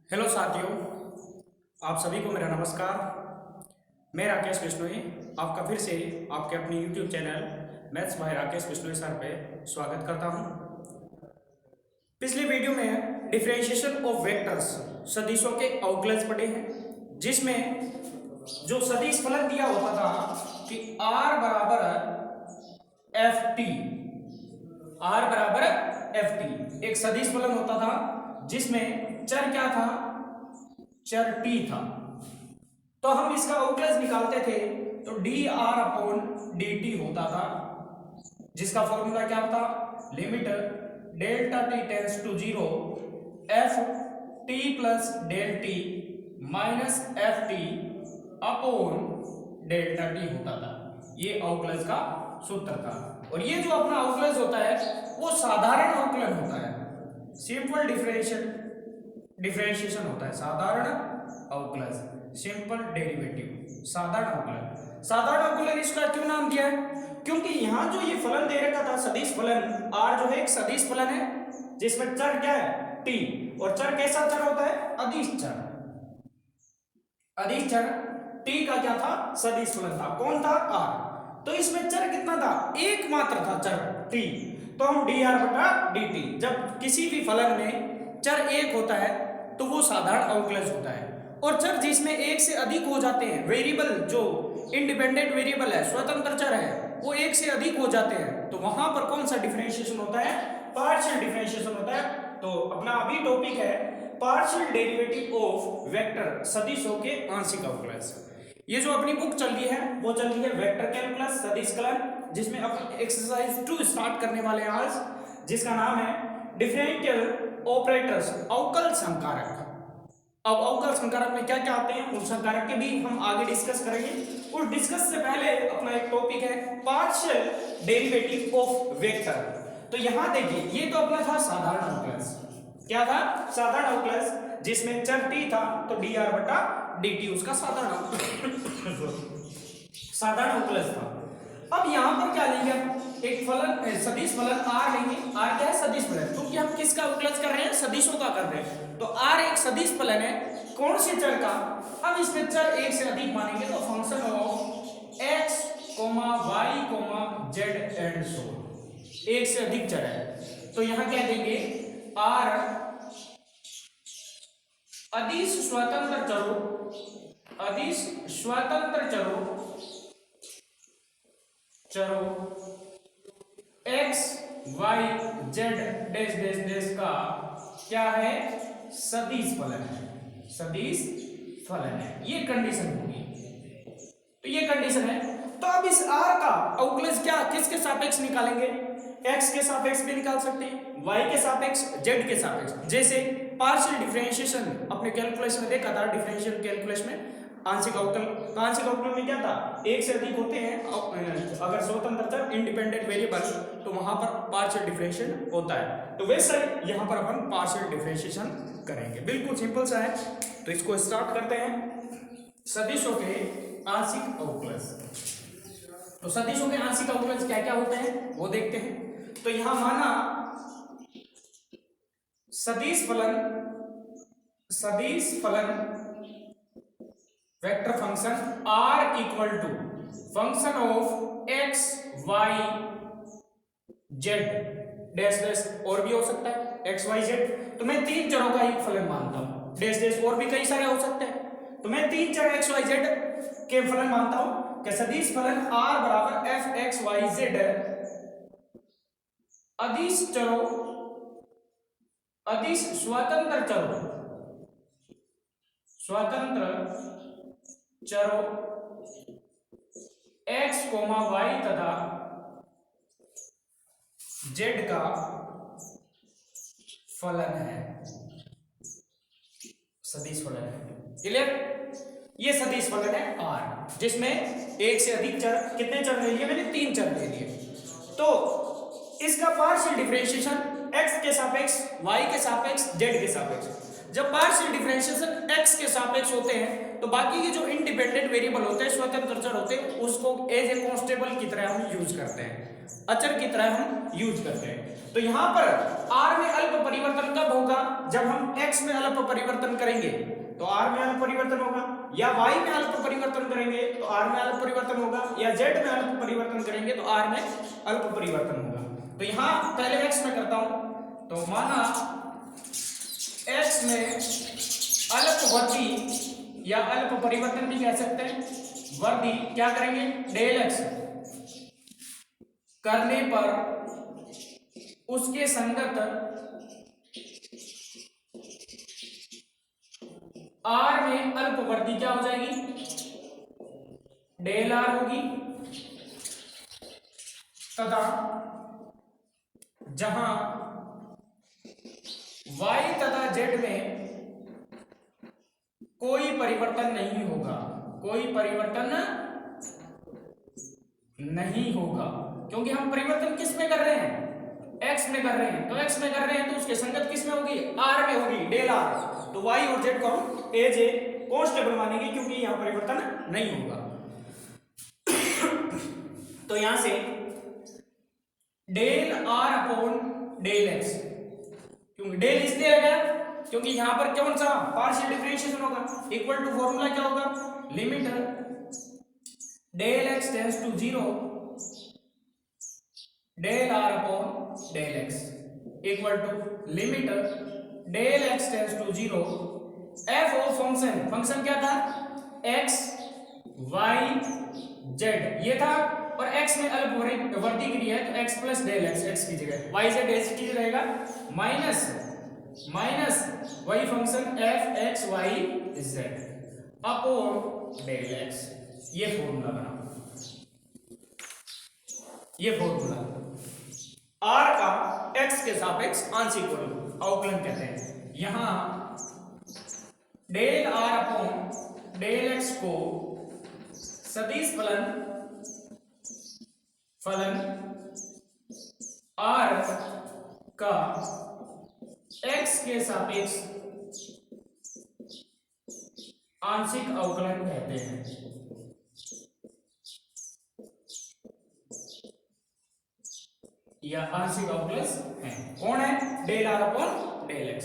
Hello साथियों, आप सभी को मेरा नमस्कार। मैं राकेश बिश्नोई आपका फिर से आपके अपने YouTube channel maths by Rakesh Bishnoi sir पे स्वागत करता हूं। पिछले वीडियो में डिफरेंशिएशन ऑफ वेक्टर्स सदिशों के अवकलज पढ़े हैं, जिसमें जो सदिश फलन दिया होता था कि r बराबर एफ टी, आर बराबर एफ टी एक सदिश फलन होता था जिसमें चर क्या था, चर टी था। तो हम इसका अवकलज निकालते थे तो D R upon D T होता था, जिसका फॉर्मूला क्या था, limit delta T tends to zero F T plus del T minus F T upon delta T होता था। ये अवकलज का सूत्र था। और ये जो अपना अवकलज होता है वो साधारण अवकलन होता है, सिंपल डिफरेंशिएशन होता है। साधारण अवकलज, सिंपल डेरिवेटिव, साधारण अवकलन। साधारण अवकलन इसका क्यों नाम दिया है? क्योंकि यहां जो ये फलन दे रखा था सदिश फलन, आर जो है एक सदिश फलन है जिसमें चर क्या है, टी, और चर कैसा चर होता है, अदिश चर। अदिश चर टी का क्या था, सदिश फलन था। कौन था, आर। तो इसमें चर कितना था, एकमात्र था चर टी। तो हम डी आर बटा डी टी, जब किसी भी फलन में चर एक होता है तो वो साधारण अवकलज होता है। और चर जिसमें एक से अधिक हो जाते हैं, वेरिएबल जो इंडिपेंडेंट वेरिएबल है, स्वतंत्र चर है, वो एक से अधिक हो जाते हैं, तो वहां पर कौन सा डिफरेंशिएशन होता है, पार्शियल डिफरेंशिएशन होता है। तो अपना अभी टॉपिक है पार्शियल डेरिवेटिव ऑफ वेक्टर, सदिशों के आंशिक अवकलज। ये जो अपनी बुक चल रही है वो चल रही है वेक्टर कैलकुलस सदिश कलन, जिसमें अपन एक्सरसाइज 2 स्टार्ट करने वाले हैं आज, जिसका नाम है डिफरेंशियल ऑपरेटर्स, अवकल संकारक। अब अवकल संकारक में क्या क्या आते हैं, उन संकारक के भी हम आगे डिस्कस करेंगे। और डिस्कस से पहले अपना एक टॉपिक है पार्शियल डेरिवेटिव ऑफ वेक्टर। तो यहां देखिए, ये तो अपना था साधारण अवकलज। क्या था, साधारण अवकलज, जिसमें चर टी था तो डी आर बटा डी टी उसका साधारण अवकलज था। अब यहां पर क्या लेंगे, एक फलन सदिश फलन आर लेंगे। आर क्या है, सदिश फलन, क्योंकि हम किसका अवकलज कर रहे हैं, सदिशों का कर रहे हैं। तो आर एक सदिश फलन है, कौन से चर का, अब इसमें चर एक से अधिक मानेंगे तो function of X Y Z and so, एक से अधिक चर है। तो यहां क्या देंगे, आर अदिश स्वतंत्र चरों, अदिश स्वतंत्र चरों x y z dash dash dash का क्या है, सदिश फलन है, सदिश फलन है। ये कंडीशन होगी, तो ये कंडीशन है। तो अब इस r का अवकलज क्या, किसके सापेक्ष निकालेंगे, x के सापेक्ष भी निकाल सकते हैं, y के सापेक्ष, z के सापेक्ष। जैसे पार्शियल डिफरेंशिएशन अपने कैलकुलेशन में देखा था, डिफरेंशियल कैलकुलस में आंशिक अवकल, तो आंशिक अवकल में क्या था, एक से अधिक होते हैं अगर स्वतंत्र चर इंडिपेंडेंट वेरिएबल, तो वहां पर पार्शियल डिफरेंशिएशन होता है। तो वैसे यहां पर अपन पार्शियल डिफरेंशिएशन करेंगे, बिल्कुल सिंपल सा है। तो इसको स्टार्ट करते हैं, सदिशों के आंशिक अवकलज। तो सदिशों के आंशिक अवकलज क्या क्या होते हैं वो देखते हैं। तो यहां माना सदिश फलन vector function r equal to function of x y z dash dash, और भी हो सकता है x y z। तो मैं तीन चरों का एक फलन मानता हूं, डैश डैश और भी कई सारे हो सकते हैं। तो मैं तीन चर x y z के फलन मानता हूं कि सदिश फलन r बराबर f x y z अदिश चरों, अदिश स्वतंत्र चरों, x, y तथा z का फलन है, सदिश फलन है। क्लियर, ये सदिश फलन है r, जिसमें एक से अधिक चर, कितने चर ले लिए मैंने, तीन चर ले लिए। तो इसका पार्शियल डिफरेंशिएशन x के सापेक्ष, y के सापेक्ष, z के सापेक्ष। जब पार्शियल डिफरेंशिएशन x के सापेक्ष होते हैं तो बाकी के जो इंडिपेंडेंट वेरिएबल होते हैं, स्वतंत्र चर होते हैं, उसको एज ए कांस्टेबल की तरह हम यूज करते हैं, अचर की तरह हम यूज करते हैं। तो यहां पर r में अल्प परिवर्तन कब होगा? जब हम x में अल्प परिवर्तन करेंगे तो r में अल्प परिवर्तन होगा, या y में अल्प परिवर्तन करेंगे तो r में अल्प परिवर्तन होगा, या z में अल्प परिवर्तन करेंगे तो r में अल्प परिवर्तन होगा। तो यहां पहले x में करता हूं, तो माना x में अल्प वृद्धि या अल्प परिवर्तन भी कह सकते हैं, वृद्धि क्या करेंगे? डेल x करने पर उसके संगत r में अल्प वृद्धि क्या हो जाएगी? डेल r होगी, तथा जहां y तथा z में कोई परिवर्तन नहीं होगा, कोई परिवर्तन नहीं होगा, क्योंकि हम परिवर्तन किस में कर रहे हैं? x में कर रहे हैं। तो x में कर रहे हैं तो उसके संगत किस में होगी? r में होगी, डेल r। तो y और z को हम एज ए कांस्टेबल मानेंगे क्योंकि यहां परिवर्तन नहीं होगा। तो यहां से del r upon del x, क्योंकि डेल इसलिए आ गया क्योंकि यहां पर कौन सा पार्शियल डिफरेंशिएशन होगा, इक्वल टू फॉर्मूला क्या होगा? Limit del x tends to 0 del r upon del x equal to limit del x tends to 0 f of function, function क्या था? x y z ये था, और x में अल्प वृद्धि की है तो x प्लस डेल x की जगह y z ऐसे चीज रहेगा, माइनस वही function f x y z अपॉन डेल x। ये फॉर्मूला बना, ये फॉर्मूला r का x के सापेक्ष आंशिक अवकलन कहते हैं। यहां del r upon del x को सदिश फलन r का x के सापेक्ष आंशिक अवकलन कहते हैं। यह आंशिक अवकलन है, कौन है? Del r upon del x।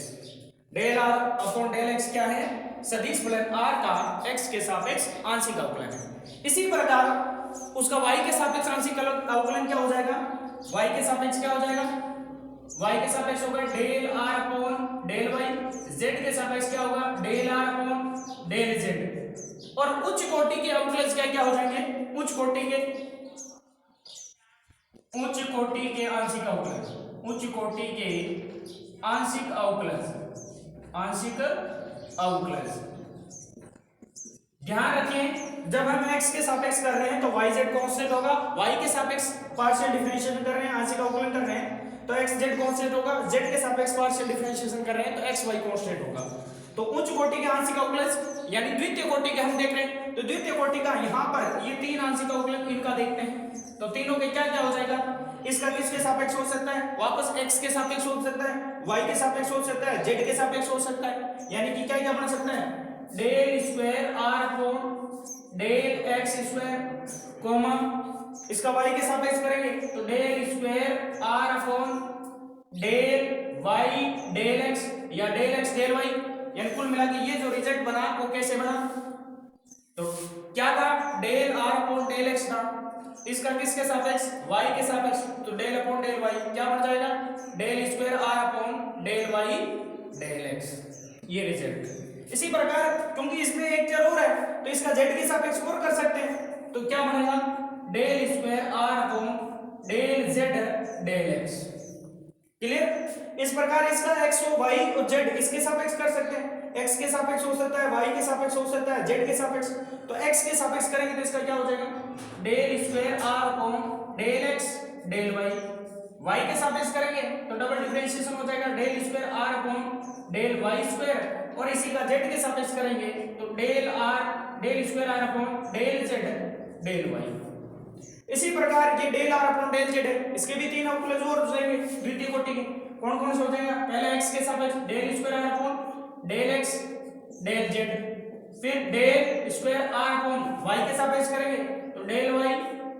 Del r upon del x क्या है? सदिश फलन r का x के सापेक्ष आंशिक अवकलन है। इसी प्रकार उसका y के सापेक्ष आंशिक अवकलन क्या हो जाएगा? y के सापेक्ष क्या हो जाएगा? y के सापेक्ष होगा del r upon del y, z के सापेक्ष क्या होगा? Del r upon del z। और उच्च कोटि के अवकलज क्या हो जाएंगे? उच्च कोटि के आंशिक अवकलज, उच्च कोटि के आंशिक अवकलज। ध्यान रखें, जब हम x के सापेक्ष कर रहे हैं तो yz कांस्टेंट होगा, y के सापेक्ष पार्शियल डिफरेंशिएशन कर रहे हैं, आंशिक अवकलन कर रहे हैं तो xz कांस्टेंट होगा, z के सापेक्ष पार्शियल डिफरेंशिएशन कर रहे हैं तो xy कांस्टेंट होगा। तो उच्च कोटि के आंशिक अवकलज यानी द्वितीय कोटि के हम देख रहे हैं, तो द्वितीय कोटि का यहां पर ये तीन आंशिक अवकलन इनका देखते हैं, तो तीनों के क्या क्या हो जाएगा? इसका किसके सापेक्ष हो सकता है? वापस x के सापेक्ष हो सकता है, y के सापेक्ष हो सकता है, z के सापेक्ष हो सकता है, यानी कि क्या क्या बन सकता है? Del square r upon del x square, comma इसका y के सापेक्ष करेंगे तो del square r upon del y del x या डेल x डेल y, यानी कुल मिला के ये जो रिजल्ट बना वो कैसे बना? तो क्या था? Del r upon del x था, इसका किसके सापेक्ष? y के सापेक्ष, तो डेल अपॉन डेल y क्या बन जाएगा? Del square r upon del y del x, ये रिजल्ट। इसी प्रकार क्योंकि इसमें एक चर और है तो इसका z के सापेक्ष और कर सकते हैं, तो क्या बनेगा? Del square r upon del z del x। Clear? इस प्रकार इसका x और y और z इसके सापेक्ष कर सकते हैं, x के सापेक्ष हो सकता है, y के सापेक्ष हो सकता है, z के सापेक्ष। तो x के सापेक्ष करेंगे तो इसका क्या हो जाएगा? Del square r upon del x del y। y के सापेक्ष करेंगे तो डबल डिफरेंशिएशन हो जाएगा, del square r upon del y square, और इसी का z के सापेक्ष करेंगे तो del square r upon del z del y। इसी प्रकार ये del r upon del z है, इसके भी तीन अवकलज और हो जाएंगे द्वितीय कोटि के। कौन कौन से हो जाएगा? पहले x के सापेक्ष del square r upon del x del z, फिर del square are upon y के सापेक्ष करेंगे तो डेल वाई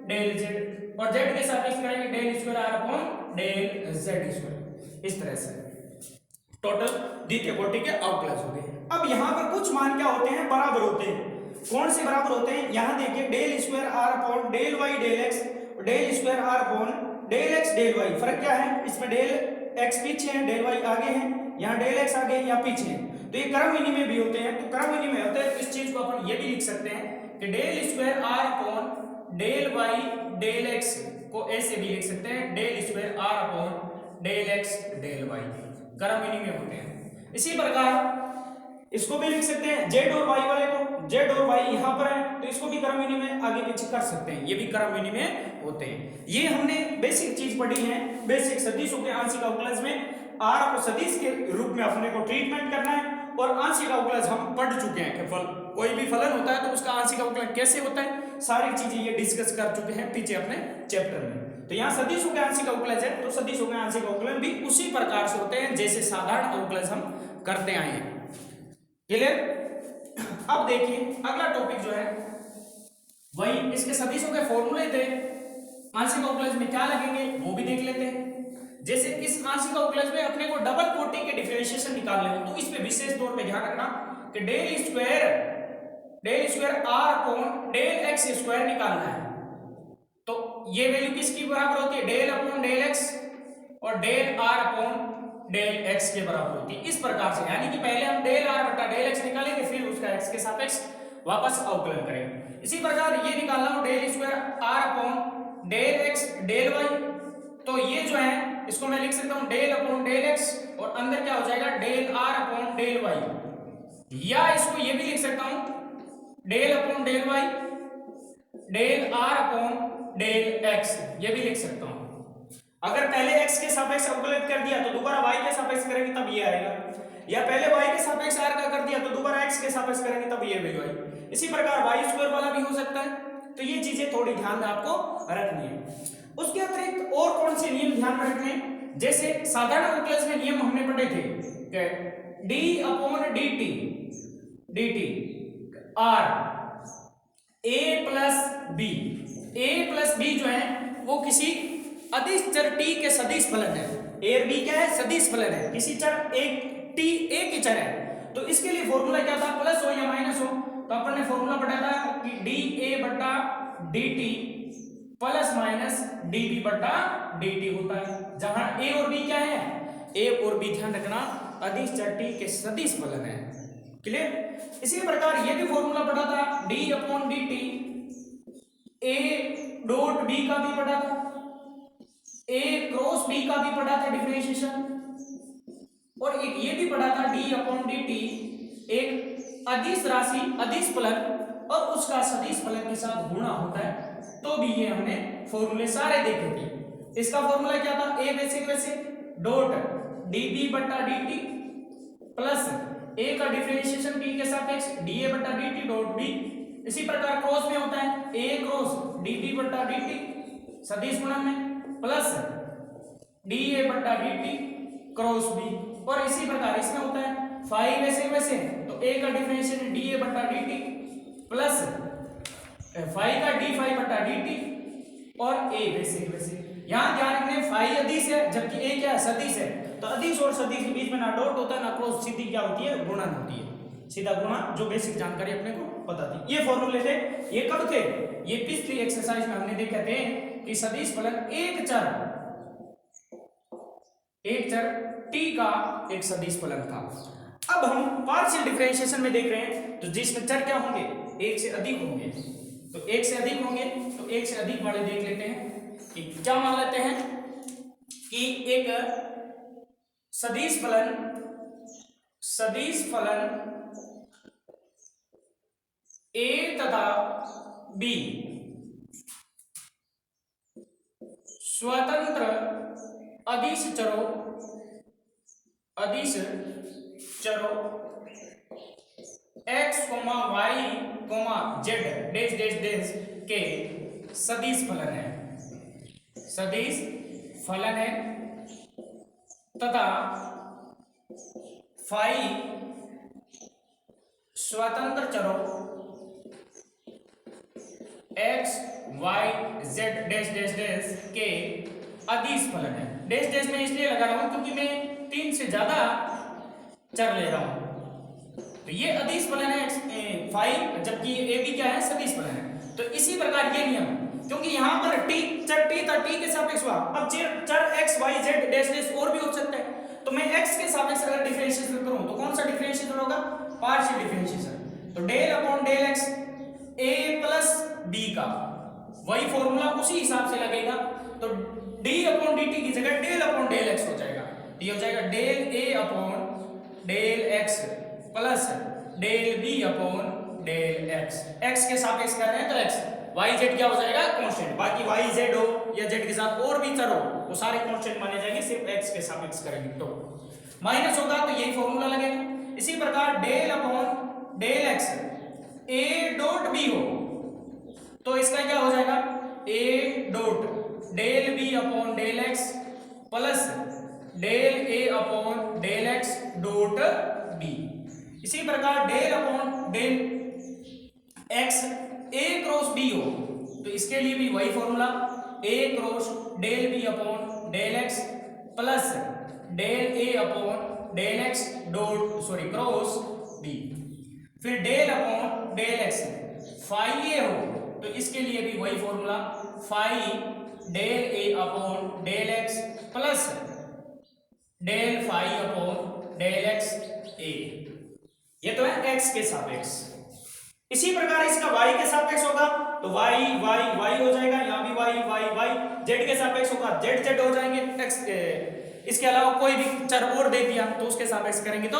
डेल जेड, और जेड के सापेक्ष करेंगे del square are upon del z square. इस तरह से टोटल द्वितीय कोटि के अवकलज हो गए। अब यहाँ पर कुछ मान क्या होते हैं, बराबर होते हैं। कौन से बराबर होते हैं, यहाँ देखिए del square are upon del Y del x, del square are upon del x del Y. फर्क क्या है, इसमें डेल एक्स पीछे है, डेल वाई आगे है, यहाँ डेल एक्स आगे है, यहाँ पीछे है। तो ये क्रम विनिमय भी होते हैं, तो क्रम विनिमय होते हैं। इस चीज को अपन ये भी लिख सकते हैं कि del square are upon del Y del X को ऐसे भी लिख सकते हैं, del square are upon del x del Y, क्रम विनिमय होते हैं। इसी प्रकार इसको भी लिख सकते हैं, जेड और वाई वाले को, जेड और वाई यहाँ पर है तो इसको भी क्रम विनिमय आगे पीछे कर सकते हैं, ये भी क्रम विनिमय होते हैं। ये हमने बेसिक चीज पढ़ी है, बेसिक सदिशों के आंशिक अवकलज में आर को सदिश के रूप में अपने को ट्रीटमेंट करना है, और आंशिक अवकलज हम पढ़ चुके हैं कि कोई भी फलन होता है तो उसका आंशिक अवकलन कैसे होता है, सारी चीजें ये डिस्कस कर चुके हैं पीछे अपने चैप्टर में। तो यहाँ सदिशों के आंशिक अवकलज है, तो सदिशों के आंशिक अवकलन भी उसी प्रकार से होते हैं जैसे साधारण अवकलज हम करते आए हैं। क्लियर? अब देखिए अगला टॉपिक जो है वही इसके सदिशों के फॉर्मूले थे, आंशिक अवकलज में क्या लगेंगे वो भी देख लेते हैं। जैसे इस आंशिक अवकलज में अपने को डबल कोटि के डिफरेंशिएशन निकालने हो तो इसमें विशेष तौर पे ध्यान रखना कि del square are upon del X square निकालना है। तो ये वैल्यू किसकी बराबर होती है, डेल अपॉन डेल एक्स और del are upon del X के बराबर होती है। इस प्रकार से यानी कि पहले हम डेल आर बटा डेल एक्स निकालेंगे, फिर उसका एक्स के सापेक्ष वापस अवकलन करेंगे। इसी प्रकार ये निकालना हो del square are upon del x del Y, तो ये जो है इसको मैं लिख सकता हूं डेल अपॉन डेल एक्स और अंदर क्या हो जाएगा del are upon del Y, या इसको ये भी लिख सकता हूं del upon del Y del are upon del x, ये भी लिख सकता हूं। अगर पहले x के सापेक्ष अवकलित कर दिया तो दोबारा y के सापेक्ष करेंगे तब ये आएगा, या पहले y के सापेक्ष r का कर दिया तो दोबारा x के सापेक्ष करेंगे तब ये वैल्यू आएगी। इसी प्रकार y स्क्वायर वाला भी हो सकता है, तो ये चीजें थोड़ी ध्यान में आपको रखनी है। उसके अतिरिक्त और कौन से नियम ध्यान में रखने हैं, जैसे साधारण अवकलज में नियम हमने पढ़े थे d upon dt r a plus b जो है वो किसी अदिश चर t के सदिश फलन है। a और b क्या है, सदिश फलन है, किसी चर एक t एक ही चर है। तो इसके लिए फॉर्मूला क्या था, प्लस हो या माइनस हो, तो अपन ने फॉर्मूला पढ़ा था कि dA बटा dt प्लस माइनस dB बटा dt होता है, जहां a और b क्या है, a और b ध्यान रखना अदिश चर t के सदिश फलन है। क्लियर? इसी प्रकार ये भी फॉर्मूला पढ़ा था d upon dt, a dot b का भी पढ़ा था, a क्रॉस b का भी पढ़ा था डिफरेंशिएशन, और एक ये भी पढ़ा था d अपॉन dt एक अदिश राशि अदिश फलन और उसका सदिश फलन के साथ गुणा होता है, तो भी ये हमने फॉर्मूले सारे देखे थे। इसका फॉर्मूला क्या था, a वैसे डॉट db बटा dt प्लस a का डिफरेंशिएशन b के सापेक्ष dA बटा dt डॉट b। इसी प्रकार क्रॉस में होता है a क्रॉस db बटा dt सदिश गुणन में प्लस dA बटा dt क्रॉस b, और इसी प्रकार इसमें होता है फाई वैसे तो a का डिफरेंशिएशन dA बटा dt प्लस फाई का d फाई बटा dt और a वैसे। यहां ध्यान रखने फाई अदिश है जबकि a क्या है, सदिश है, तो अदिश और सदिश के बीच में ना डॉट होता है ना क्रॉस, सीधी क्या होती है, गुणन होती है, सीधा गुणा, जो बेसिक जानकारी अपने को पता थी। ये फॉर्मूले थे, ये कब थे, ये पिछली एक्सरसाइज में हमने देखे थे कि सदिश फलन एक चर t का एक सदिश फलन था। अब हम पार्शियल डिफरेंशिएशन में देख रहे हैं, तो जिसमें चर क्या होंगे, एक से अधिक होंगे, तो एक से अधिक होंगे तो एक से अधिक वाले देख लेते हैं कि क्या मान लेते हैं कि एक सदिश फलन a तथा b स्वतंत्र अदिश चरों x, y, z dash dash dash के सदिश फलन है तथा फाई स्वतंत्र चरों x y z dash dash dash के अदिश फलन है। डैश डैश में इसलिए लगा रहा हूं क्योंकि मैं 3 से ज्यादा चर ले रहा हूं। तो ये अदिश फलन है फाइव, जबकि ए बी क्या है, सदिश फलन है। तो इसी प्रकार ये नियम, क्योंकि यहाँ पर चर t था, t के सापेक्ष हुआ। अब चर x y z dash dash और भी हो सकता है। तो मैं x के सापेक्ष अगर डिफरेंशिएशन करूं तो कौन सा डिफरेंशिएशन होगा, पार्शियल डिफरेंशिएशन। तो del upon del x a plus b का वही फॉर्मूला उसी हिसाब से लगेगा। तो d अपॉन dt की जगह डेल अपॉन डेल x हो जाएगा। ये हो जाएगा del a upon del x plus del b upon del x। x के सापेक्ष कर रहे हैं तो x, y z क्या हो जाएगा, कांस्टेंट। बाकी y z हो या z के साथ और भी चर हो वो सारे कांस्टेंट माने जाएंगे, सिर्फ x के सापेक्ष करेंगे तो माइनस होगा, तो यही फॉर्मूला लगेगा। इसी प्रकार del upon del x a dot b हो तो इसका क्या हो जाएगा, a dot del b upon del x plus del a upon del x dot b। इसी प्रकार del upon del x a cross b हो तो इसके लिए भी वही formula, a cross del b upon del x plus del a upon del x dot cross b। फिर del upon del x phi a हो तो इसके लिए भी वही formula, phi del a upon del x plus del phi upon del x a। ये तो है x के सापेक्ष। इसी प्रकार इसका y के सापेक्ष होगा तो y y y हो जाएगा, यहाँ भी y y y। z के सापेक्ष होगा z z हो जाएंगे। x इसके अलावा कोई भी चर और दे दिया तो उसके सापेक्ष करेंगे तो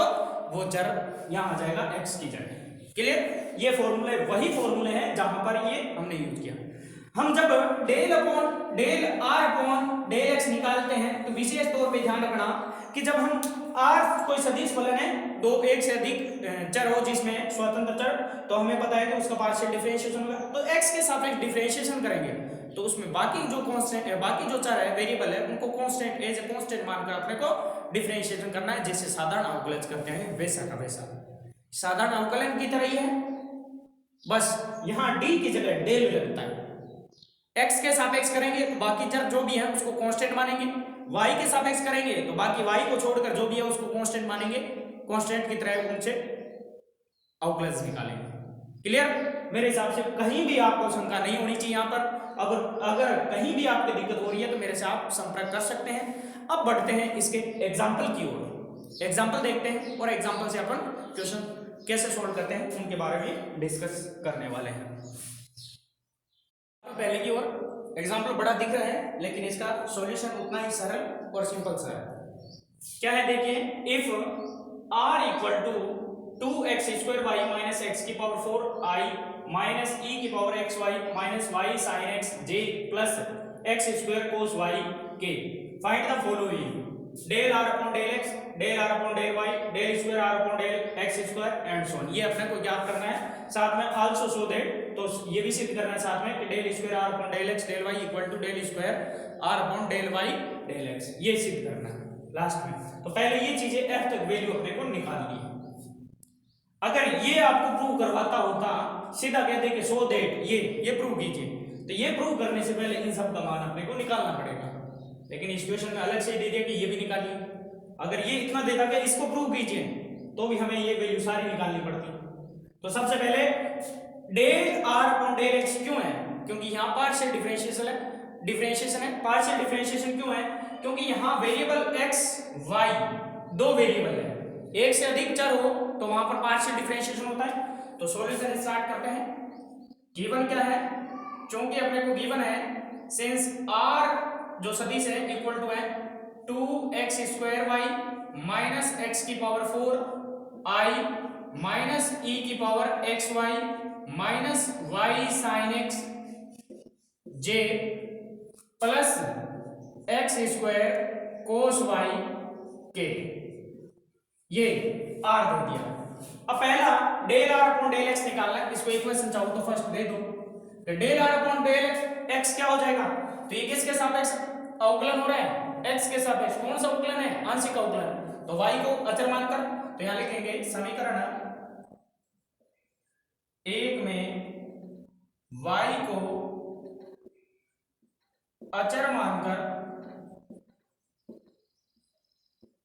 वो चर यहाँ आ जाएगा x की जगह। क्लियर, ये फॉर्मूले वही फॉर्मूले हैं जहां पर ये हमने यूज किया। हम जब del upon del r upon del x निकालते हैं तो विशेष तौर पे ध्यान रखना कि जब हम r कोई सदिश फलन है, दो एक से अधिक चर हो जिसमें स्वतंत्र चर, तो हमें पता है कि उसका पार्शियल डिफरेंशिएशन होगा। तो x के सापेक्ष डिफरेंशिएशन करेंगे तो उसमें बाकी जो कांस्टेंट है, बाकी जो चर है, वेरिएबल है, उनको कांस्टेंट एज ए कांस्टेंट मानकर अपने को डिफरेंशिएशन करना है, जैसे साधारण अवकलज करते हैं वैसा का वैसा, साधारण अवकलन की तरह ही है। बस यहाँ d की जगह डेल लगता है। x के सापेक्ष करेंगे तो बाकी चर जो भी है उसको कांस्टेंट मानेंगे, y के सापेक्ष करेंगे तो बाकी y को छोड़कर जो भी है उसको कांस्टेंट मानेंगे, कांस्टेंट की तरह उनसे अवकलज निकालेंगे। क्लियर, मेरे हिसाब से कहीं भी आपको शंका नहीं होनी चाहिए यहाँ पर। अगर कहीं भी आपको दिक्कत हो रही है तो मेरे से आप संपर्क कर सकते हैं। अब बढ़ते हैं इसके एग्जाम्पल की ओर। एग्जाम्पल देखते हैं और एग्जाम्पल से अपन क्वेश्चन कैसे सॉल्व करते हैं उनके बारे में डिस्कस करने वाले हैं। पहले की ओर एग्जाम्पल बड़ा दिख रहा है लेकिन इसका सॉल्यूशन उतना ही सरल और सिंपल सा है। क्या है देखिए, if r equal to 2x square y minus X की पावर 4 i माइनस e की power x y minus y sin x j plus x square cos y k, find the following del r upon del x, del r upon del y, del square r upon del x square and so on. ये अपने को ज्ञात करना है। साथ में also show that, तो ये भी सिद्ध करना है साथ में कि del square r upon del x del y equal to del square r upon del y del x, ये सिद्ध करना है लास्ट में। तो पहले ये चीजें f तक वैल्यू अपने को निकालनी है। अगर ये आपको प्रूव करवाता होता, सीधा कहते कि सो दैट ये प्रूव कीजिए, तो ये प्रूव करने से पहले इन सब का मान अपने को निकालना पड़ेगा। लेकिन इस क्वेश्चन में अलग से दे दिया कि ये भी निकालिए। अगर ये इतना देता कि इसको प्रूव कीजिए तो भी हमें ये वैल्यू सारी निकालनी पड़ती। तो सबसे पहले del r upon del x क्यों है, क्योंकि यहाँ पार्शियल डिफरेंशिएशन है। पार्शियल डिफरेंशिएशन क्यों है, क्योंकि यहाँ वेरिएबल x y दो वेरिएबल है, एक से अधिक चर हो तो वहां पर पार्शियल डिफरेंशिएशन होता है। तो सॉल्यूशन स्टार्ट करते हैं। गिवन क्या है, क्योंकि अपने को गिवन है सिंस r जो सदिश है इक्वल टू है 2x square y minus x की पावर 4 i माइनस e की power x y minus y sin x j plus x square cos y k, ये r दे दिया। अब पहला del r upon del x निकालना है। इसको इक्वेशन चाहो तो फर्स्ट दे दो, तो del r upon del x क्या हो जाएगा, तो ये किसके सापेक्ष अवकलन हो रहा है, x के सापेक्ष। कौन सा अवकलन है, आंशिक अवकलन। तो y को अचर मानकर तो यहां लिखेंगे समीकरण एक में y को अचर मानकर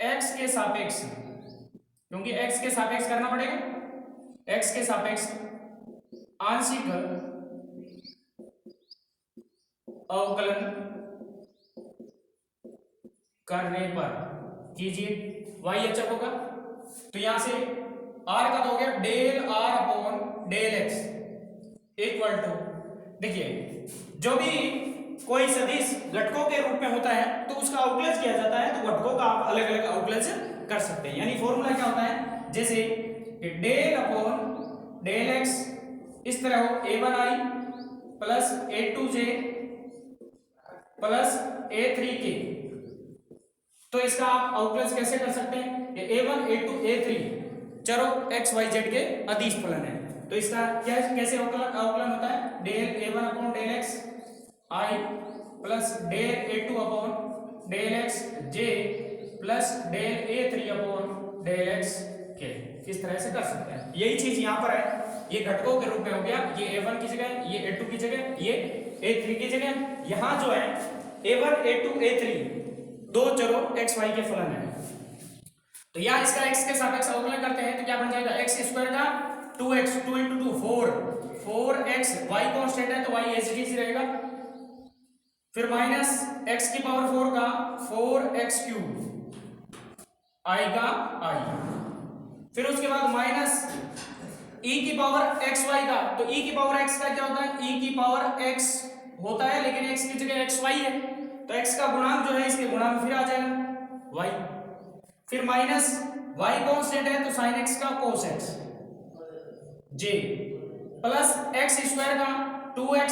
x के सापेक्ष, क्योंकि x के सापेक्ष करना पड़ेगा, x के सापेक्ष आंशिक अवकलन करने पर कीजिए, y अचर होगा तो यहां से r का तो हो गया del r upon del x equal to, देखिए जो भी कोई सदिश घटकों के रूप में होता है तो उसका अवकलज किया जाता है, तो घटकों का आप अलग अलग अवकलज कर सकते हैं। यानी फॉर्मूला क्या होता है, जैसे डेल अपॉन डेल x इस तरह हो a1i plus a2j plus a3k, तो इसका आप अवकलज कैसे कर सकते हैं, a1 a2 a3 चरों x y z के अदिश फलन है, तो इसका क्या कैसे अवकलन होता है, del a1 upon del x i plus del a2 upon del x j plus del a3 upon del x k, इस तरह से कर सकते हैं। यही चीज यहाँ पर है, ये घटकों के रूप में हो गया, ये a1 की जगह, ये a2 की जगह, ये a3 की जगह। यहाँ जो है a1 a2 a3 दो चरों x y के फलन है, तो यहाँ इसका x के सापेक्ष अवकलन करते हैं तो क्या बन जाएगा, x स्क्वायर का 2x 2 into 2 4x, y constant है तो y एज इट इज रहेगा, फिर माइनस x की पावर 4 का 4x क्यूब i का i, फिर उसके बाद माइनस e की पावर xy का, तो e की पावर x का क्या होता है, e की पावर x होता है लेकिन x की जगह xy है, तो x का गुणांक जो है इसके गुणांक फिर आ जाएगा y, फिर माइनस y कांस्टेंट है तो sin x का cos x j plus x square का 2x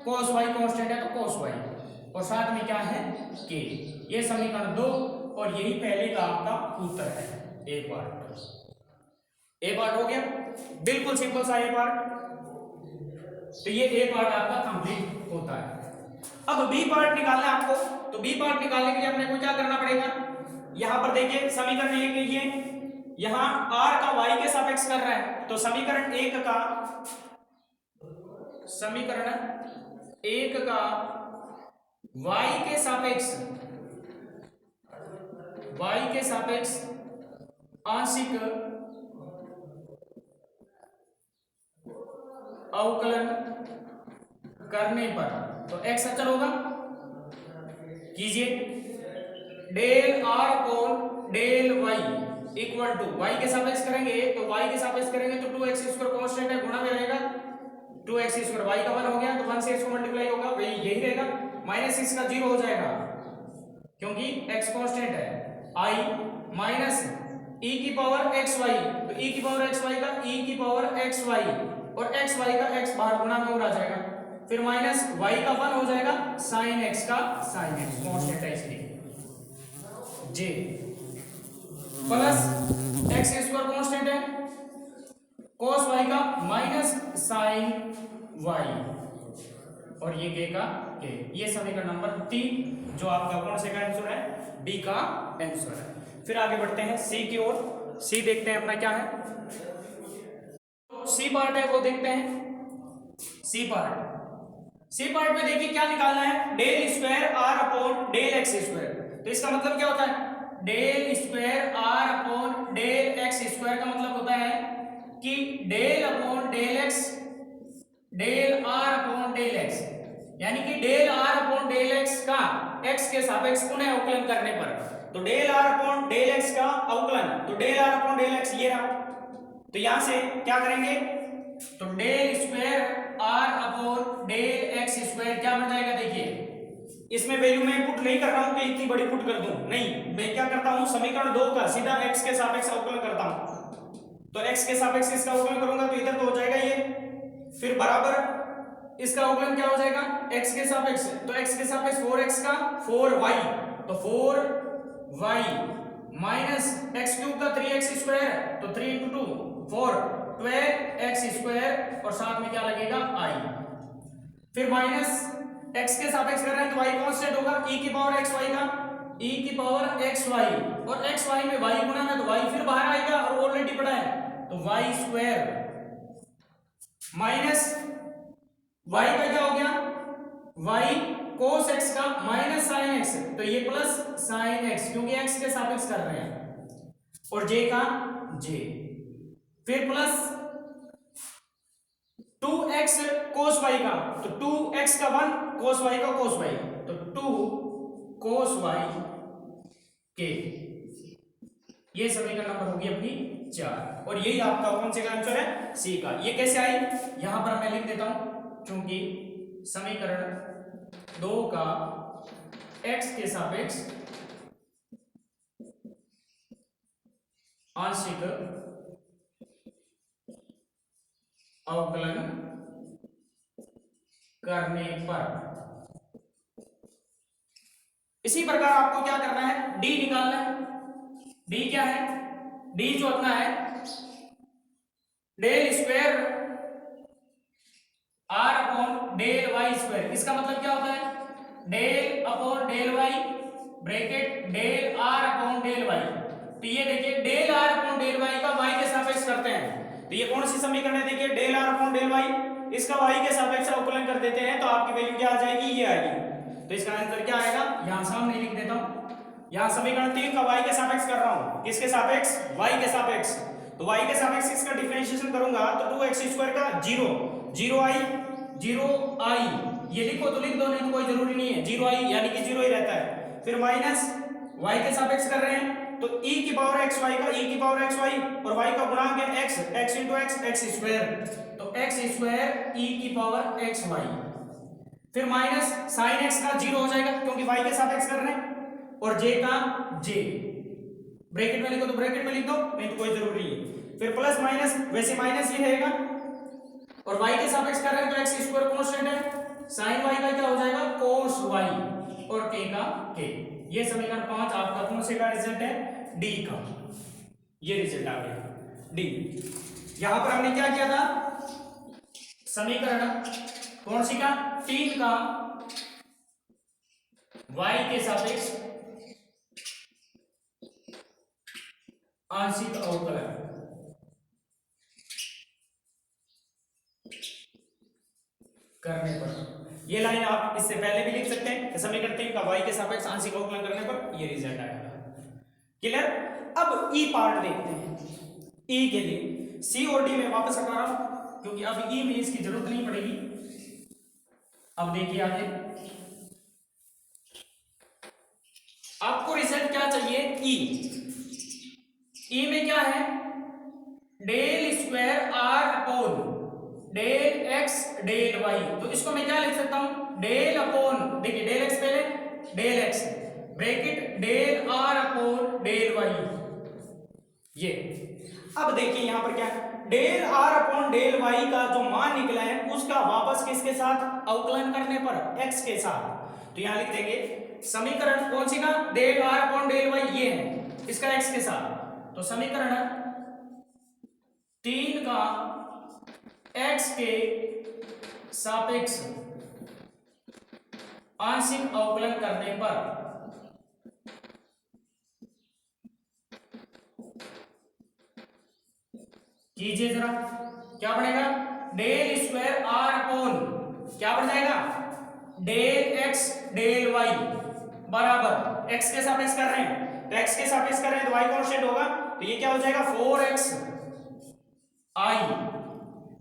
cos y कांस्टेंट है तो cos y, और साथ में क्या है k। ये समीकरण 2 और यही पहले का आपका उत्तर है, ए पार्ट हो गया, बिल्कुल सिंपल सा ए पार्ट, तो ये ए पार्ट आपका कंप्लीट होता है। अब बी पार्ट निकालना है आपको, तो बी पार्ट निकालने के लिए अपने को क्या करना पड़ेगा, यहां पर देखिए समीकरण 1 लीजिए, यहां r का y के सापेक्ष कर रहा है, तो समीकरण 1 का y के सापेक्ष आंशिक अवकलन करने पर, तो x अचर होगा, कीजिए del r upon del y equal to, y के सापेक्ष करेंगे तो y के सापेक्ष करेंगे तो 2x स्क्वायर कांस्टेंट है, गुणा में रहेगा 2x स्क्वायर, y का 1 हो गया तो 1 से इसको मल्टीप्लाई होगा, वही यही रहेगा, माइनस इसका 0 हो जाएगा क्योंकि x कांस्टेंट है, i माइनस e की पावर xy, तो e की पावर xy का e की पावर xy और xy का x बाहर गुणा में और आ जाएगा, फिर माइनस y का 1 हो जाएगा sin x का sin x कांस्टेंट है इसलिए j plus x square constant है cos y का माइनस sin y और ये k का k। ये समीकरण नंबर 3 जो आपका कौन से का आंसर है, बी का आंसर है। फिर आगे बढ़ते हैं सी की ओर, सी देखते हैं अपना क्या है, सी पार्ट है वो देखते हैं। सी पार्ट में देखिए क्या निकालना है, del square r upon del x square, तो इसका मतलब क्या होता है, del square r upon del x square का मतलब होता है कि del upon del x del r upon del x, यानी कि del r upon del x का x के सापेक्ष पुनः अवकलन करने पर, तो del r upon del x का अवकलन, तो del r upon del x ये रहा, तो यहां से क्या करेंगे, तो del square r upon del x square क्या बन जाएगा, देखिए इसमें वैल्यू मैं पुट नहीं कर रहा हूं कि इतनी बड़ी पुट कर दूं, नहीं, मैं क्या करता हूं समीकरण 2 का सीधा x के सापेक्ष अवकलन करता हूं, तो x के सापेक्ष इसका अवकलन करूंगा तो इधर तो हो जाएगा ये, फिर बराबर इसका अवकलन क्या हो जाएगा x के सापेक्ष, तो x के सापेक्ष 4x का 4y, तो 4y माइनस x क्यूब का 3x स्क्वायर, तो 3 into 2 4 12x स्क्वायर और साथ में क्या लगेगा i, फिर माइनस x के सापेक्ष कर रहे हैं तो y कांस्टेंट होगा e की पावर xy का e की पावर xy और xy में y गुणा में तो y फिर बाहर आएगा और ऑलरेडी पड़ा है, तो y स्क्वायर माइनस वाई का क्या हो गया, वाई कोस एक्स का माइनस साइन एक्स, तो ये प्लस साइन एक्स क्योंकि एक्स के सापेक्ष कर रहे हैं, और जे का जे, फिर प्लस 2x कोस वाई का, तो 2x का 1 कोस वाई का कोस वाई, तो 2 कोस वाई के, ये समीकरण नंबर होगी अपनी 4, और यही आपका कौन से का आंसर है, सी का। ये कैसे आई, यहां पर मैं लिख देता हूं, क्योंकि समीकरण 2 का x के सापेक्ष आंशिक अवकलन करने पर, इसी प्रकार आपको क्या करना है, d निकालना है। d क्या है, d जो अपना है del square r upon del Y square, इसका मतलब क्या होता है, del upon del Y bracket del r upon del Y, तो ये देखिए del r upon del Y का y के सापेक्ष करते हैं, तो ये कौन सी समीकरण है, देखिए del r upon del Y, इसका y के सापेक्ष अवकलन कर देते हैं तो आपकी वैल्यू क्या आ जाएगी, ये आएगी, तो इसका आंसर क्या आएगा, यहां सामने लिख देता हूं, यहां समीकरण 3 का y के सापेक्ष कर रहा हूं, किसके सापेक्ष, y के सापेक्ष, तो y के सापेक्ष इसका डिफरेंशिएशन करूंगा तो 2x² का 0 0 आई, ये लिखो तो लिख दो, नहीं तो कोई जरूरी नहीं है, 0 आई यानी कि 0 ही रहता है, फिर माइनस y के सापेक्ष कर रहे हैं तो e की पावर x y का e की पावर x y, और y का गुणांक है x, x into x x square, तो x स्क्वायर e की पावर x y, फिर माइनस साइन x का 0 हो जाएगा क्योंकि y के सापेक्ष कर रहे हैं, और j का j, ब्रैकेट में लिखो तो ब्रैकेट में लिख दो, नहीं तो कोई जरूरी नहीं है, फिर प्लस माइनस, वैसे माइनस ही रहेगा, और y के सापेक्ष कर रहे हैं तो x स्क्वायर कांस्टेंट है, sin y का क्या हो जाएगा cos y, और k का k, ये समीकरण 5 आपका कौन से का रिजल्ट है, डी का, ये रिजल्ट आ गया डी। यहां पर हमने क्या किया था, समीकरण कौन सी का, 3 का y के सापेक्ष आंशिक अवकलन करने पर, ये लाइन आप इससे पहले भी लिख सकते हैं कि समीकरण 3 का y के सापेक्ष आंशिक अवकलन करने पर ये रिजल्ट आएगा, क्लियर। अब ई पार्ट देखते हैं, ई के लिए सी और डी में वापस हटा रहा हूं क्योंकि अब ई में इसकी जरूरत नहीं पड़ेगी। अब देखिए आगे आपको रिजल्ट क्या चाहिए, ई में क्या है, del square are upon del x del Y, तो इसको मैं क्या लिख सकता हूं, डेल अपॉन, देखिए डेल एक्स पहले del X bracket del are upon del Y, ये। अब देखिए यहां पर क्या है, del are upon del Y का जो मान निकला है उसका वापस किसके साथ अवकलन करने पर, एक्स के साथ, तो यहां लिख देंगे समीकरण कौन सी का, del are upon del Y ये है, इसका एक्स के साथ, तो समीकरण 3 का x के सापेक्ष आंशिक अवकलन करने पर कीजिए जरा, क्या बनेगा, डेल स्क्वायर आर अपॉन क्या बन जाएगा, डेल एक्स डेल वाई बराबर, एक्स के सापेक्ष कर रहे हैं तो एक्स के सापेक्ष कर रहे हैं तो वाई कांस्टेंट होगा, तो ये क्या हो जाएगा 4x आई,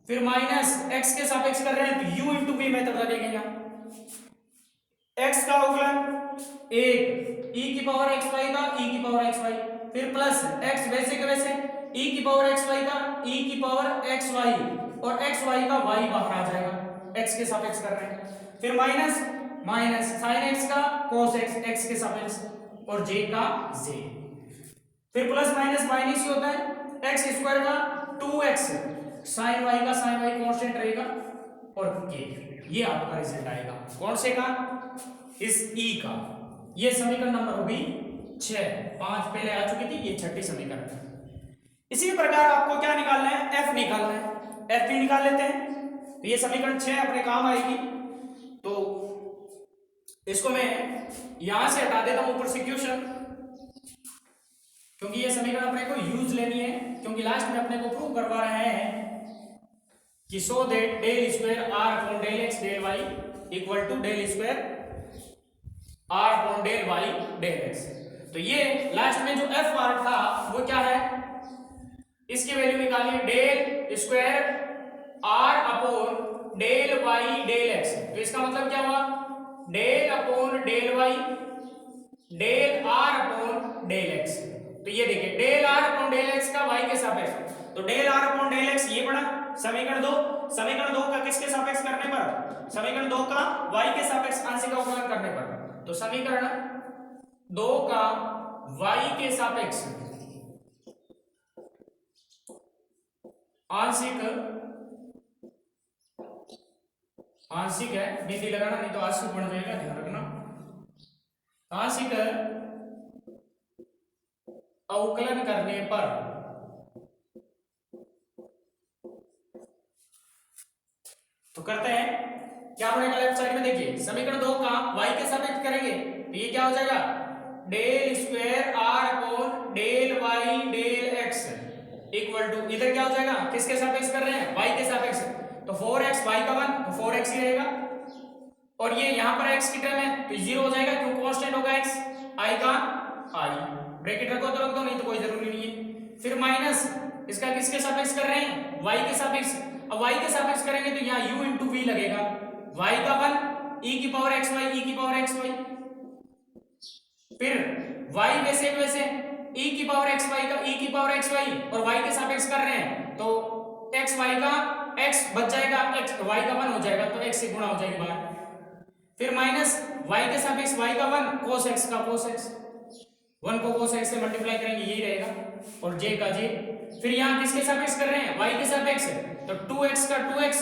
फिर माइनस x के सापेक्ष कर रहे हैं तो u इंटू वी मेथड लगेगा, यहाँ x का अवकलन 1 e की पावर x y का e की पावर x y, फिर प्लस x वैसे के वैसे e की पावर x y का e की पावर x y, और x y का y बाहर आ जाएगा, x के सापेक्ष कर रहे हैं, फिर माइनस माइनस साइन x का cos x x के सापेक्ष, और j का j, फिर प्लस माइनस माइनस ही होता है, x स्क्वायर का 2x साइन y का साइन y कांस्टेंट रहेगा, और k, ये आपका रिजल्ट आएगा कौन से का, इस e का, ये समीकरण नंबर होगी 6, 5 पहले आ चुकी थी, ये छठी समीकरण है। इसी प्रकार आपको क्या निकालना है, f निकालना है, f भी निकाल लेते हैं, तो ये समीकरण 6 अपने काम आएगी, तो इसको मैं यहां से हटा देता हूं ऊपर से क्वेश्चन, क्योंकि ये समीकरण अपने को यूज लेनी है, क्योंकि लास्ट में अपने को प्रूव करवा रहे हैं कि so that del square are upon del x del y equal to del square are upon del Y del x. तो ये लास्ट में जो एफ पार्ट था वो क्या है, इसकी वैल्यू निकालिए del square are upon del Y del x. तो इसका मतलब क्या हुआ, del upon del Y del are upon del x. तो ये देखिए del are upon del x का वाई के सापेक्ष, तो del are upon del x ये बड़ा समीकरण 2, समीकरण 2 का किसके सापेक्ष करने पर, समीकरण 2 का वाई के सापेक्ष आंशिक अवकलन करने पर। तो समीकरण 2 का वाई के सापेक्ष आंशिक है, बिंदी लगाना नहीं तो आंशिक बन जाएगा, ध्यान रखना। आंशिक अवकलन करने पर तो करते हैं क्या बनेगा, लेफ्ट साइड में देखिए समीकरण 2 का y के सापेक्ष करेंगे तो ये क्या हो जाएगा, del square r upon del y del x equal to, इधर क्या हो जाएगा, किसके सापेक्ष कर रहे हैं, y के सापेक्ष, तो 4x y का 1 तो 4x ही रहेगा, और ये यहां पर x की टर्म है तो 0 हो जाएगा क्यों कांस्टेंट होगा x, i का i, ब्रैकेट रखो तो रख दो नहीं तो कोई जरूरी नहीं है। फिर माइनस इसका किसके सापेक्ष कर रहे हैं, y के सापेक्ष, अब y के सापेक्ष करेंगे तो यहाँ u इंटू v लगेगा, y का 1 e की पावर x y e की पावर x y, फिर y वैसे वैसे e की पावर x y का e की पावर x y और y के सापेक्ष कर रहे हैं तो x y का x बच जाएगा, x y का 1 हो जाएगा तो x से गुणा हो जाएगी बाहर, फिर माइनस y के सापेक्ष y का 1 cos x का cos x, 1 को cos x से मल्टीप्लाई करेंगे यही रहेगा और j का j, फिर यहाँ किसके सापेक्ष कर रहे हैं, y के सापेक्ष, तो 2x का 2x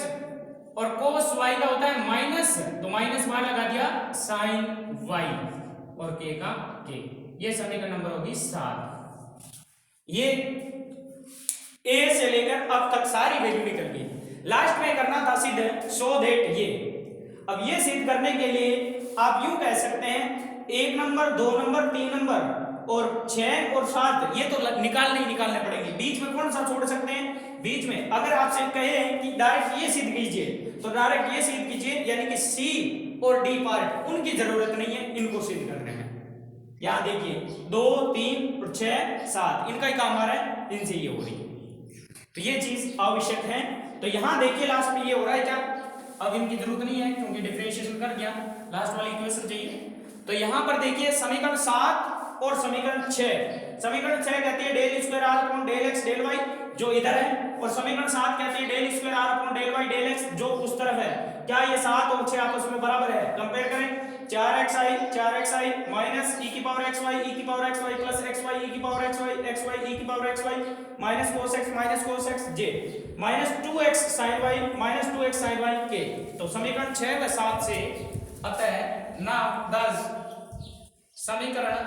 और cos y का होता है माइनस, तो माइनस वहां लगा दिया sin y और k का k, ये समीकरण नंबर होगी 7। ये a से लेकर अब तक सारी वैल्यू निकल गई, लास्ट में करना था सिद्ध सो दैट ये, अब ये सिद्ध करने के लिए आप यूं कह सकते हैं 1 नंबर 2 नंबर 3 नंबर और 6 और 7 ये तो निकालने पड़ेंगे, बीच में कौन सा छोड़ सकते हैं, बीच में अगर आपसे कहे कि डायरेक्ट ये सिद्ध कीजिए तो डायरेक्ट ये सिद्ध कीजिए, यानी कि सी और डी पार्ट उनकी जरूरत नहीं है, इनको सिद्ध करने में। यहां देखिए 2 3 और 6 7 इनका ही काम आ रहा है, इनसे ये हो रही है, तो ये चीज आवश्यक है। तो यहां देखिए लास्ट में ये हो रहा है क्या, अब इनकी जरूरत नहीं है क्योंकि डिफरेंशिएशन कर दिया, लास्ट वाली इक्वेशन चाहिए। तो यहां पर देखिए समीकरण 7 और समीकरण 6, समीकरण 6 कहती है del square are upon del x del y जो इधर है, और समीकरण 7 कहती है del square are upon del Y del x जो उस तरफ है। क्या ये 7 और 6 आपस में बराबर है, कंपेयर करें, 4xi माइनस e की पावर xy e की power xy plus xy e की पावर xy xy e की power xy minus cos x j minus 2x sin y minus 2x sin y k। तो समीकरण 6 व 7 से अतः नाउ दस समीकरण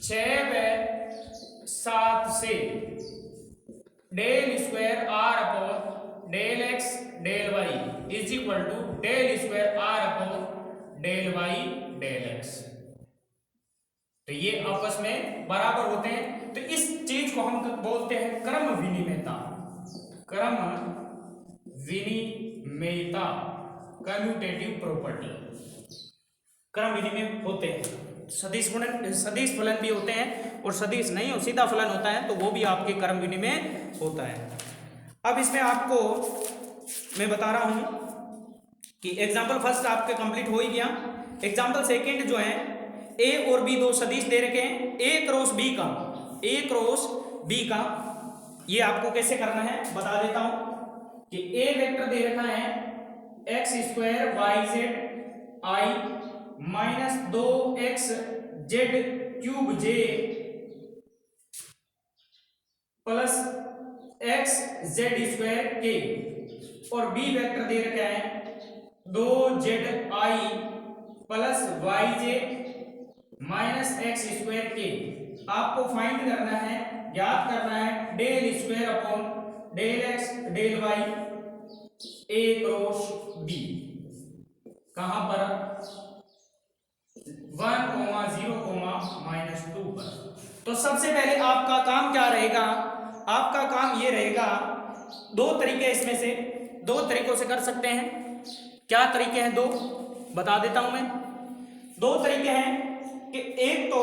6 व 7 से del square r upon del x del y is equal to del square r upon del y del x, तो ये आपस में बराबर होते हैं। तो इस चीज को हम बोलते हैं क्रम विनिमयता, क्रम विनिमयता कम्यूटेटिव प्रॉपर्टी, क्रम विनिमय होते हैं। सदिश फलन भी होते हैं और सदिश नहीं और सीधा फलन होता है तो वो भी आपके क्रम विनिमय होता है। अब इसमें आपको मैं बता रहा हूं कि एग्जाम्पल फर्स्ट आपके कंप्लीट हो ही गया, एग्जाम्पल सेकंड जो है a और b दो सदिश दे रखे हैं, a क्रॉस b का ये आपको कैसे करना है बता देता हूं कि a वेक्टर दे रखा है x square y z i minus 2x z cube j plus x z square के, और b वेक्टर दे रखा है 2zi plus y j minus x square के। आपको फाइंड करना है, ज्ञात करना है del square upon del x del y a cross b, कहां पर 1 0 -2 पर। तो सबसे पहले आपका काम क्या रहेगा, आपका काम ये रहेगा, दो तरीके इसमें से, दो तरीकों से कर सकते हैं। क्या तरीके हैं? दो बता देता हूं मैं। दो तरीके हैं कि एक तो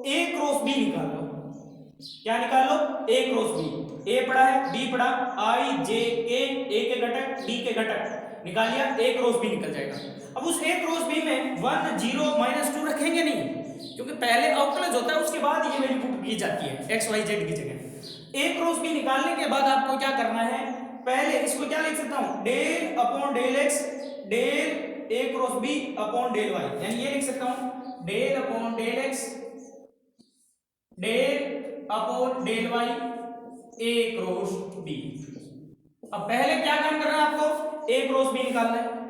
ए क्रॉस बी निकाल लो। क्या निकाल लो? ए क्रॉस बी। ए पड़ा है, बी पड़ा, आई जे के, ए के घटक डी के घटक निकाल लिया, ए क्रॉस बी निकल जाएगा। अब उस ए क्रॉस बी में 1 0 -2 रखेंगे नहीं, क्योंकि पहले अवकलज होता है, उसके बाद ये वैल्यू पुट की जाती है एक्स वाई जेड की जगह। ए क्रॉस बी निकालने के बाद आपको क्या करना है? पहले इसको क्या लिख सकता हूं? Del upon del x del a cross b upon del y, यानी ये लिख सकता हूं del upon del x del upon del y a cross b. अब पहले क्या काम करना है आपको? ए क्रॉस बी निकालना है।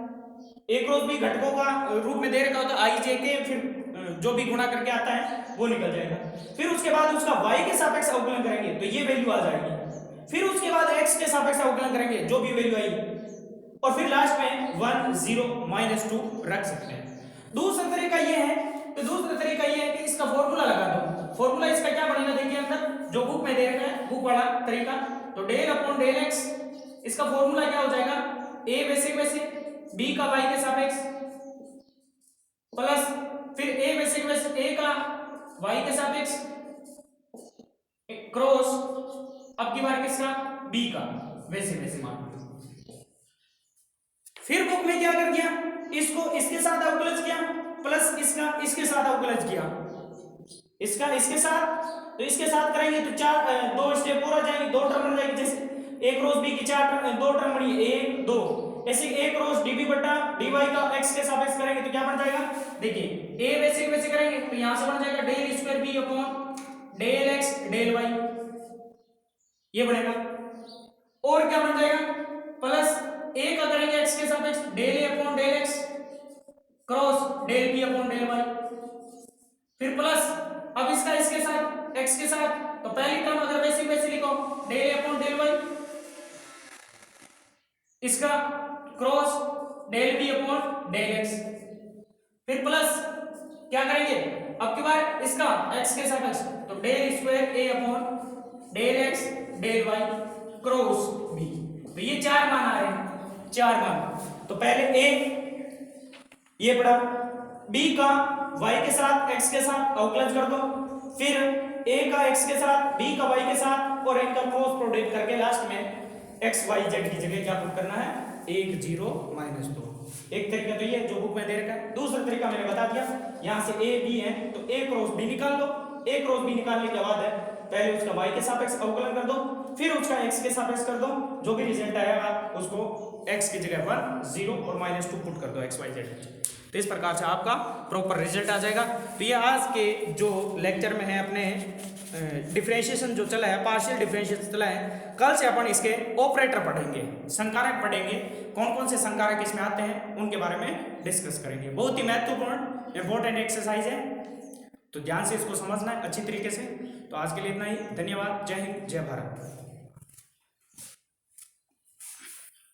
ए क्रॉस बी घटकों का रूप में दे रखा होता है आई जे के, फिर जो भी गुणा करके आता है वो निकल जाएगा। फिर उसके बाद उसका y के सापेक्ष अवकलन करेंगे तो ये वैल्यू आ जाएगी। फिर उसके बाद x के सापेक्ष अवकलन करेंगे जो भी वैल्यू आएगी, और फिर लास्ट में 1 0 -2 रख सकते हैं। दूसरा तरीका ये है, तो दूसरा तरीका ये है कि इसका फॉर्मूला लगा दो। फॉर्मूला इसका क्या बनेगा? देखिए अंदर जो बुक में दे रखा है, बुक वाला तरीका, तो डेल अपॉन डेल x, इसका फॉर्मूला क्या हो जाएगा? a बेसिक बेसिक b का y के सापेक्ष प्लस फिर a बेसिक बेसिक a का y के सापेक्ष क्रॉस अब की बार किसका? b का वैसे वैसे मान। फिर बुक में क्या कर दिया? इसको इसके साथ अवकलज किया, प्लस इसका इसके साथ अवकलज किया, इसका इसके साथ, तो इसके साथ करेंगे तो चार दो स्टेप और आ जाएंगे, दो टर्म बन जाएगी। जैसे a क्रॉस b की चार टर्म, दो टर्म बनी, 1 2, ऐसे a क्रॉस db बटा dy का x के सापेक्ष करेंगे तो क्या बन जाएगा? देखिए a वैसे वैसे करेंगे तो यहां से बन जाएगा del square b upon del x del y, ये बनेगा। और क्या बन जाएगा? प्लस a का करेंगे x के सापेक्ष del a upon del x cross del b upon del y, फिर प्लस अब इसका इसके साथ x के साथ, तो पहली टर्म अगर वैसे वैसे लिखो del a upon del y, इसका cross del b upon del x, फिर प्लस क्या करेंगे? अब की बार इसका x के सापेक्ष, तो del square a upon del x del y cross b। तो ये चार मान आ रहे हैं, चार मान। तो पहले a ये पड़ा, b का y के साथ x के साथ अवकलज कर दो, फिर a का x के साथ b का y के साथ, और इनका क्रॉस प्रोडक्ट करके लास्ट में एक्स वाई जेड की जगह क्या पुट करना है? 1 0 -2। एक तरीका तो ये जो बुक में दे रखा है। दूसरा तरीका मैंने बता दिया, यहां से ए बी है तो ए क्रॉस बी निकाल लो। ए क्रॉस बी निकालने के बाद है पहले उसका वाई के सापेक्ष अवकलन कर दो, फिर उसका एक्स के सापेक्ष कर दो, जो भी रिजल्ट आएगा उसको एक्स की जगह 1 0 और -2 पुट कर दो एक्स वाई जेड। तो इस प्रकार से आपका प्रॉपर रिजल्ट आ जाएगा। तो ये आज के जो लेक्चर में है अपने डिफरेंशिएशन जो चला है, पार्शियल डिफरेंशिएशन चला है, कल से अपन इसके ऑपरेटर पढ़ेंगे, संकारक पढ़ेंगे, कौन कौन से संकारक इसमें आते हैं उनके बारे में डिस्कस करेंगे। बहुत ही महत्वपूर्ण इंपॉर्टेंट एक्सरसाइज है, तो ध्यान से इसको समझना है अच्छी तरीके से। तो आज के लिए इतना ही, धन्यवाद, जय हिंद, जय भारत।